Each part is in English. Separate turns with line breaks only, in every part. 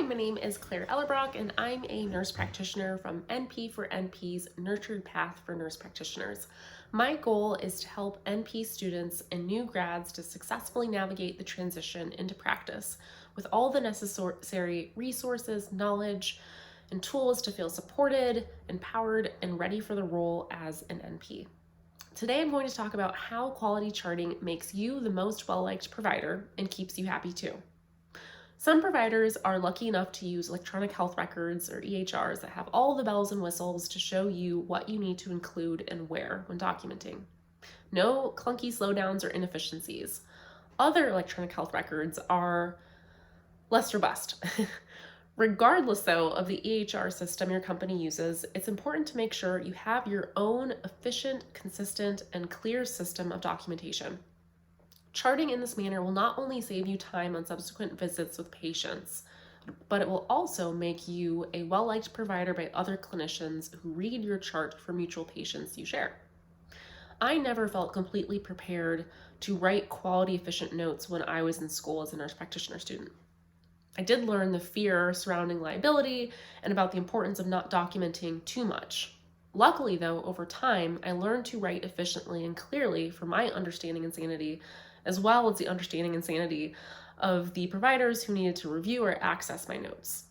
my name is Claire Ellerbrock, and I'm a nurse practitioner from NP for NP's Nurtured Path for Nurse Practitioners. My goal is to help NP students and new grads to successfully navigate the transition into practice with all the necessary resources, knowledge, and tools to feel supported, empowered, and ready for the role as an NP. Today I'm going to talk about how quality charting makes you the most well-liked provider and keeps you happy too. Some providers are lucky enough to use electronic health records or EHRs that have all the bells and whistles to show you what you need to include and where when documenting. No clunky slowdowns or inefficiencies. Other electronic health records are less robust. Regardless, though, of the EHR system your company uses, it's important to make sure you have your own efficient, consistent, and clear system of documentation. Charting in this manner will not only save you time on subsequent visits with patients, but it will also make you a well-liked provider by other clinicians who read your chart for mutual patients you share. I never felt completely prepared to write quality, efficient notes when I was in school as a nurse practitioner student. I did learn the fear surrounding liability and about the importance of not documenting too much. Luckily, though, over time, I learned to write efficiently and clearly for my understanding and sanity, as well as the understanding and sanity of the providers who needed to review or access my notes.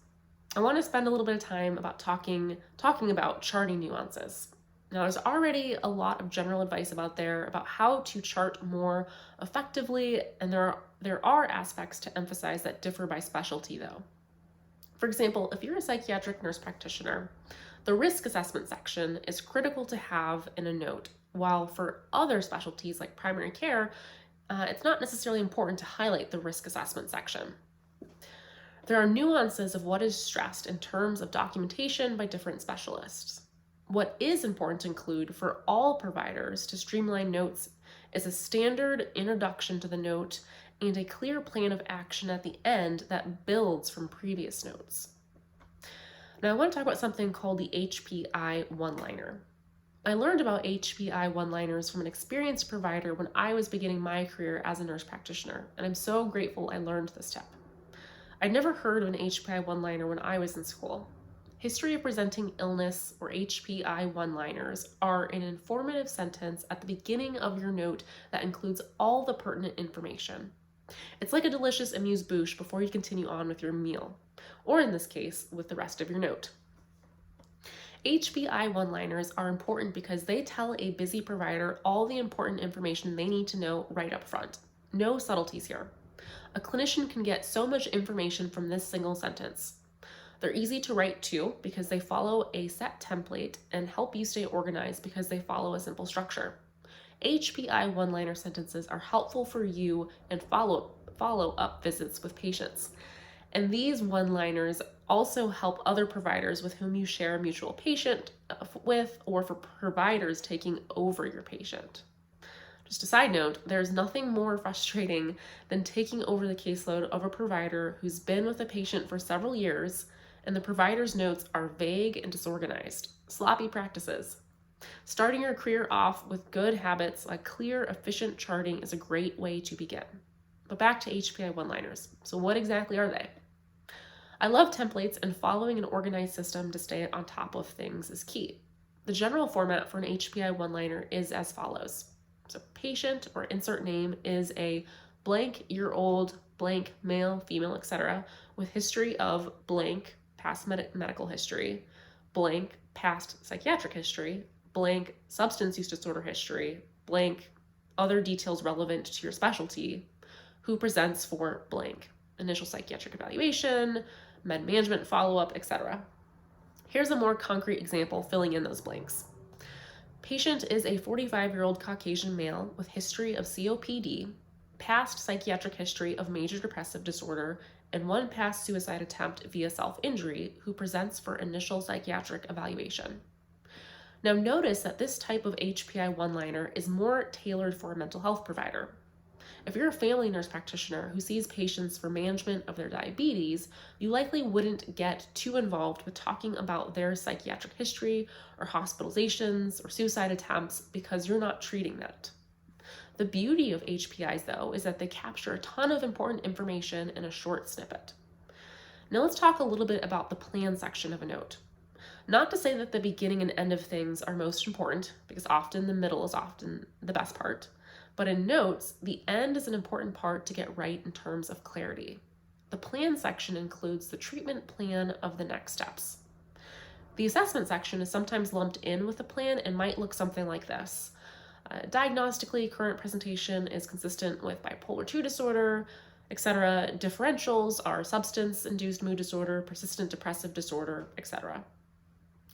I want to spend a little bit of time about talking about charting nuances. Now, there's already a lot of general advice about how to chart more effectively, and there are aspects to emphasize that differ by specialty, though. For example, if you're a psychiatric nurse practitioner, the risk assessment section is critical to have in a note, while for other specialties like primary care, it's not necessarily important to highlight the risk assessment section. There are nuances of what is stressed in terms of documentation by different specialists. What is important to include for all providers to streamline notes is a standard introduction to the note and a clear plan of action at the end that builds from previous notes. Now I want to talk about something called the HPI one-liner. I learned about HPI one-liners from an experienced provider when I was beginning my career as a nurse practitioner, and I'm so grateful I learned this tip. I'd never heard of an HPI one-liner when I was in school. History of presenting illness, or HPI one-liners, are an informative sentence at the beginning of your note that includes all the pertinent information. It's like a delicious amuse-bouche before you continue on with your meal, or in this case, with the rest of your note. HPI one-liners are important because they tell a busy provider all the important information they need to know right up front. No subtleties here. A clinician can get so much information from this single sentence. They're easy to write too because they follow a set template and help you stay organized because they follow a simple structure. HPI one-liner sentences are helpful for you and follow-up visits with patients. And these one-liners also help other providers with whom you share a mutual patient with, or for providers taking over your patient. Just a side note, there's nothing more frustrating than taking over the caseload of a provider who's been with a patient for several years and the provider's notes are vague and disorganized. Sloppy practices. Starting your career off with good habits like clear, efficient charting is a great way to begin. But back to HPI one-liners. So what exactly are they? I love templates, and following an organized system to stay on top of things is key. The general format for an HPI one-liner is as follows. So patient or insert name is a blank year-old, blank male, female, etc. with history of blank past medical history, blank past psychiatric history, blank substance use disorder history, blank other details relevant to your specialty, who presents for blank, initial psychiatric evaluation, med management follow-up, etc. Here's a more concrete example filling in those blanks. Patient is a 45-year-old Caucasian male with history of COPD, past psychiatric history of major depressive disorder, and one past suicide attempt via self-injury, who presents for initial psychiatric evaluation. Now notice that this type of HPI one-liner is more tailored for a mental health provider. If you're a family nurse practitioner who sees patients for management of their diabetes, you likely wouldn't get too involved with talking about their psychiatric history or hospitalizations or suicide attempts because you're not treating that. The beauty of HPIs, though, is that they capture a ton of important information in a short snippet. Now let's talk a little bit about the plan section of a note. Not to say that the beginning and end of things are most important, because often the middle is often the best part, but in notes, the end is an important part to get right in terms of clarity. The plan section includes the treatment plan of the next steps. The assessment section is sometimes lumped in with the plan and might look something like this. Diagnostically, current presentation is consistent with bipolar 2 disorder, etc. Differentials are substance-induced mood disorder, persistent depressive disorder, etc.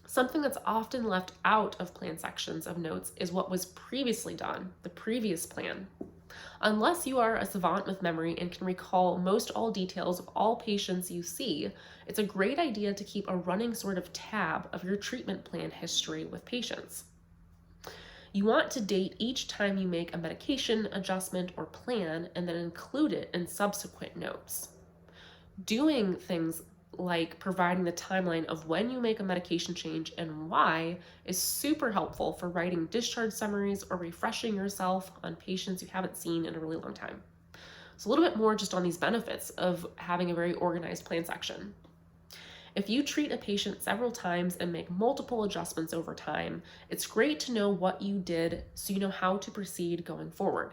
Something that's often left out of plan sections of notes is what was previously done, the previous plan. Unless you are a savant with memory and can recall most all details of all patients you see, it's a great idea to keep a running sort of tab of your treatment plan history with patients. You want to date each time you make a medication adjustment or plan and then include it in subsequent notes. Doing things like providing the timeline of when you make a medication change and why is super helpful for writing discharge summaries or refreshing yourself on patients you haven't seen in a really long time. So a little bit more just on these benefits of having a very organized plan section. If you treat a patient several times and make multiple adjustments over time, it's great to know what you did so you know how to proceed going forward.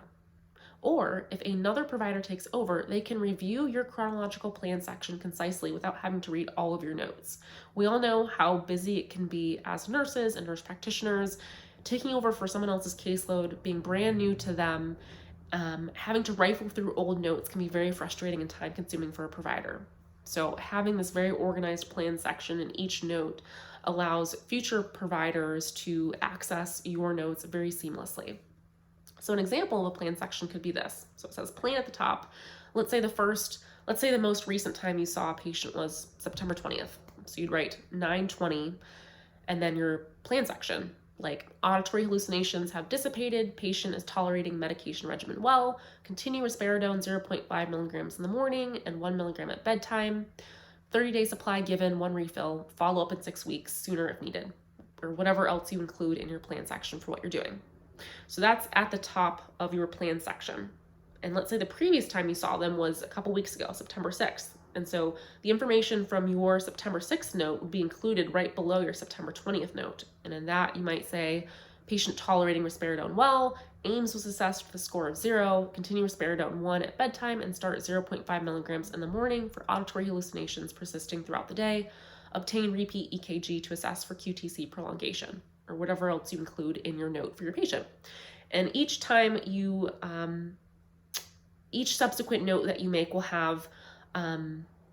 Or if another provider takes over, they can review your chronological plan section concisely without having to read all of your notes. We all know how busy it can be as nurses and nurse practitioners, taking over for someone else's caseload, being brand new to them, having to rifle through old notes can be very frustrating and time consuming for a provider. So having this very organized plan section in each note allows future providers to access your notes very seamlessly. So an example of a plan section could be this. So it says plan at the top. Let's say the most recent time you saw a patient was September 20th. So you'd write 9/20 and then your plan section, like auditory hallucinations have dissipated, patient is tolerating medication regimen well, continue risperidone 0.5 milligrams in the morning and 1 milligram at bedtime, 30-day supply given, 1 refill, follow up in 6 weeks, sooner if needed, or whatever else you include in your plan section for what you're doing. So that's at the top of your plan section. And let's say the previous time you saw them was a couple weeks ago, September 6th. And so the information from your September 6th note would be included right below your September 20th note. And in that you might say, patient tolerating risperidone well, Ames was assessed with a score of 0, continue risperidone 1 at bedtime and start 0.5 milligrams in the morning for auditory hallucinations persisting throughout the day, obtain repeat EKG to assess for QTC prolongation, or whatever else you include in your note for your patient. And each time you, each subsequent note that you make will have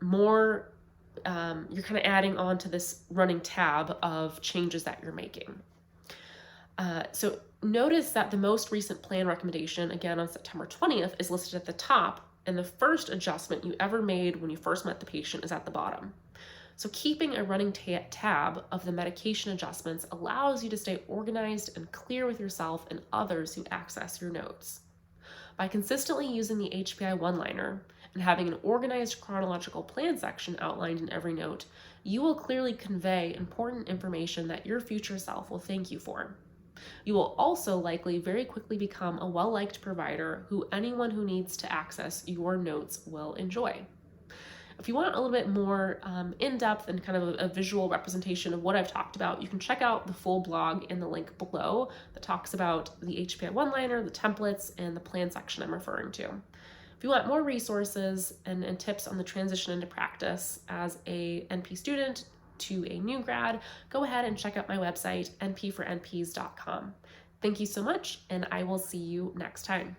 more, you're kind of adding on to this running tab of changes that you're making. So notice that the most recent plan recommendation, again on September 20th, is listed at the top, and the first adjustment you ever made when you first met the patient is at the bottom. So keeping a running tab of the medication adjustments allows you to stay organized and clear with yourself and others who access your notes. By consistently using the HPI one-liner and having an organized chronological plan section outlined in every note, you will clearly convey important information that your future self will thank you for. You will also likely very quickly become a well-liked provider who anyone who needs to access your notes will enjoy. If you want a little bit more in-depth and kind of a visual representation of what I've talked about, you can check out the full blog in the link below that talks about the HPI one-liner, the templates, and the plan section I'm referring to. If you want more resources and tips on the transition into practice as a NP student to a new grad, go ahead and check out my website, npfornps.com. Thank you so much, and I will see you next time.